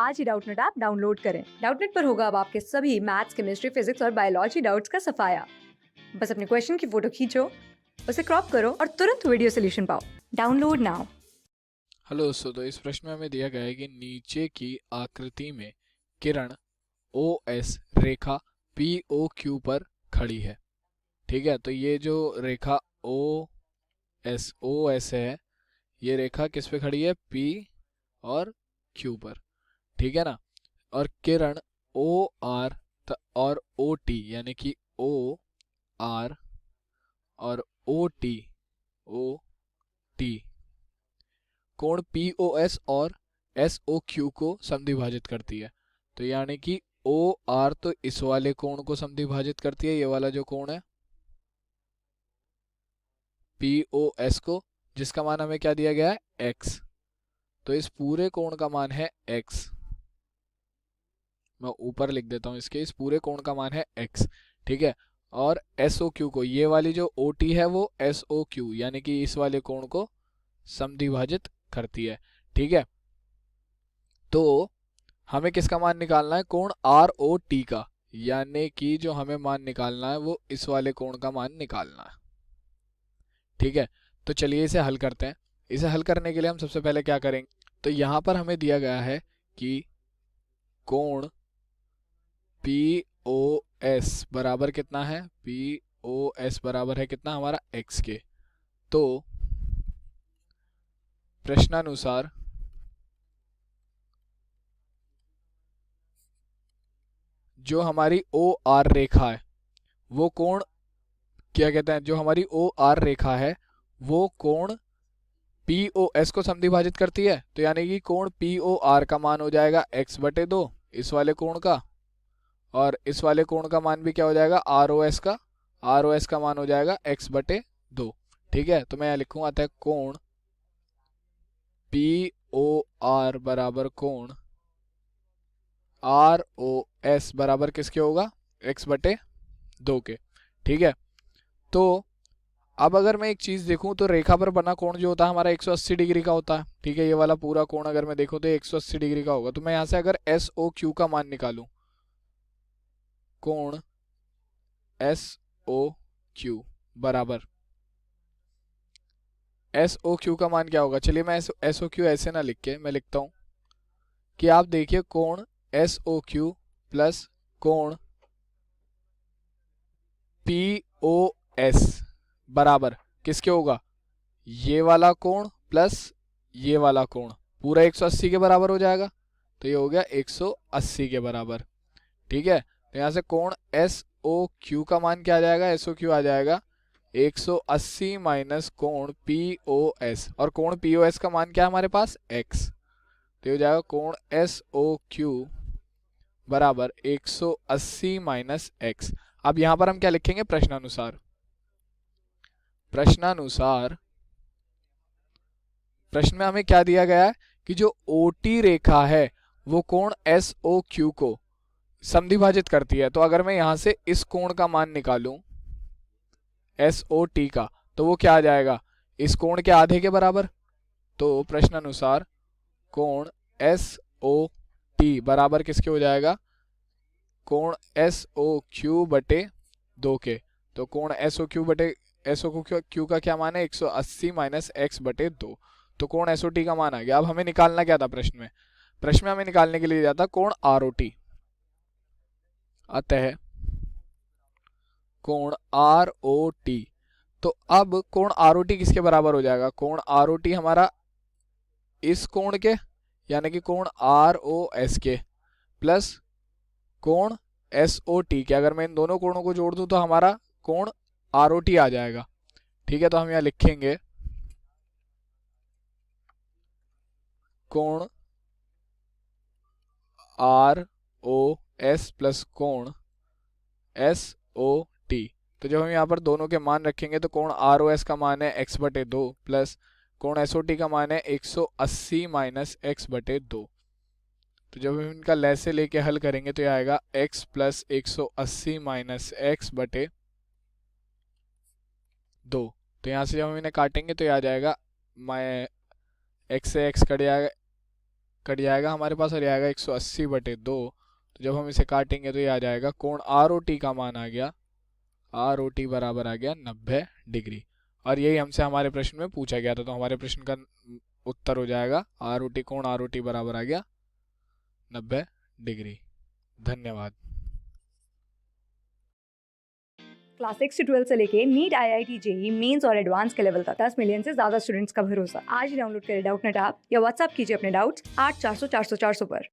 आज ही Doubtnut app download करें। Doubtnut पर होगा अब आपके सभी मैथ्स, केमिस्ट्री, फिजिक्स और बायोलॉजी डाउट्स का सफाया। बस अपने क्वेश्चन की फोटो खींचो, उसे क्रॉप करो और तुरंत वीडियो सोल्यूशन पाओ। Download now. हेलो दोस्तों, तो इस प्रश्न में हमें दिया गया है कि नीचे की आकृति में किरण ओ एस रेखा पी ओ क्यू पर खड़ी है। ठीक है, तो ये जो रेखा ओ एस है, ये रेखा किस पे खड़ी है? पी और क्यू पर। ठीक है ना। और किरण ओ आर और ओ टी, यानी कि ओ आर और ओ टी कोण पी ओ एस और एस ओ क्यू को समद्विभाजित करती है। तो यानी कि ओ आर तो इस वाले कोण को समद्विभाजित करती है, ये वाला जो कोण है पी ओ एस को, जिसका मान हमें क्या दिया गया है? एक्स। तो इस पूरे कोण का मान है एक्स। मैं ऊपर लिख देता हूं, इसके इस पूरे कोण का मान है एक्स। ठीक है। और एस ओ क्यू को, ये वाली जो ओ टी है वो एस ओ क्यू यानी कि इस वाले कोण को समद्विभाजित करती है। ठीक है। तो हमें किसका मान निकालना है? कोण आर ओ टी का, यानी कि जो हमें मान निकालना है वो इस वाले कोण का मान निकालना है। ठीक है। तो चलिए इसे हल करते हैं। इसे हल करने के लिए हम सबसे पहले क्या करेंगे? तो यहां पर हमें दिया गया है कि कोण पी ओ एस बराबर कितना है? पी ओ एस बराबर है कितना हमारा? एक्स के। तो प्रश्नानुसार जो हमारी ओ आर रेखा है वो कोण, क्या कहते हैं, जो हमारी ओ आर रेखा है वो कोण पी ओ एस को समद्विभाजित करती है। तो यानी कि कोण पी ओ आर का मान हो जाएगा एक्स बटे दो इस वाले कोण का, और इस वाले कोण का मान भी क्या हो जाएगा? आर ओ एस का। आर ओ एस का मान हो जाएगा एक्स बटे दो। ठीक है। तो मैं यहाँ लिखूंगा अतः कोण पी ओ आर बराबर कोण आर ओ एस बराबर किसके होगा? एक्स बटे दो के। ठीक है। तो अब अगर मैं एक चीज देखूं तो रेखा पर बना कोण जो होता है हमारा 180 डिग्री का होता है। ठीक है। ये वाला पूरा कोण अगर मैं देखूं तो 180 डिग्री का होगा। तो मैं यहां से अगर एस ओ क्यू का मान निकालूं, कोण एस ओ क्यू बराबर, एस ओ क्यू का मान क्या होगा? चलिए मैं एस ओ क्यू ऐसे ना लिख के मैं लिखता हूं कि आप देखिए कोण एस ओ क्यू प्लस कोण पी ओ एस बराबर किसके होगा? ये वाला कोण प्लस ये वाला कोण पूरा 180 के बराबर हो जाएगा। तो ये हो गया 180 के बराबर। ठीक है। तो यहां से कोण एस ओ क्यू का मान क्या आ जाएगा? एस ओ क्यू आ जाएगा 180 माइनस कोण पी ओ एस, और कोण पी ओ एस का मान क्या है हमारे पास? एक्स। तो ये हो जाएगा कोण एस ओ क्यू बराबर 180 माइनस एक्स। अब यहां पर हम क्या लिखेंगे? प्रश्नानुसार। प्रश्नानुसार प्रश्न में हमें क्या दिया गया है कि जो ओटी रेखा है वो कोण एस ओ क्यू को समद्विभाजित करती है। तो अगर मैं यहां से इस कोण का मान निकालूं एस ओ टी का, तो वो क्या आ जाएगा? इस कोण के आधे के बराबर। तो प्रश्नानुसार कोण एस ओ टी बराबर किसके हो जाएगा? कोण एस ओ क्यू बटे दो के। तो कोण एस ओ क्यू बटे एस ओ क्यू का क्या मान है? 180 माइनस एक्स बटे दो। तो कोण एस ओ टी का मान आ गया। अब हमें निकालना क्या था प्रश्न में? प्रश्न में हमें निकालने के लिए दिया था कोण आर ओ टी। अतः कोण आर ओ टी, तो अब कोण आर ओ टी किसके बराबर हो जाएगा? कोण आर ओ टी हमारा इस कोण के, यानी कि कोण आर ओ एस के प्लस कोण एस ओ टी के। अगर मैं इन दोनों कोणों को जोड़ दूं तो हमारा कोण आर ओ टी आ जाएगा। ठीक है। तो हम यहां लिखेंगे कोण आर ओ एस प्लस कोण एस ओ टी। तो जब हम यहाँ पर दोनों के मान रखेंगे तो कोण आर ओ एस का मान है एक्स बटे दो प्लस कोण एस ओ टी का मान है 180 माइनस एक्स बटे दो। तो जब हम इनका लैसे लेके हल करेंगे तो यह आएगा x प्लस 180 माइनस एक्स बटे दो। तो यहाँ से जब हम इन्हें काटेंगे तो यह आ जाएगा, मैं x से x कट जाएगा, कट जाएगा हमारे पास और ये आएगा 180/2। तो जब हम इसे काटेंगे तो ये आ जाएगा कोण आर ओ टी का मान आ गया, आर ओ टी बराबर आ गया 90 डिग्री। और यही हमसे हमारे प्रश्न में पूछा गया था, तो हमारे प्रश्न का उत्तर हो जाएगा आर ओ टी, कोण आर ओ टी बराबर आ गया 90 डिग्री। धन्यवाद। क्लास 6 से 12 से लेके नीट, IIT, जेई मेंस और एडवांस के लेवल तक 10 मिलियन से ज्यादा स्टूडेंट्स का भरोसा। आज ही डाउनलोड करें डाउटनेट ऐप या व्हाट्सएप कीजिए अपने डाउट्स 8400 400 400 पर।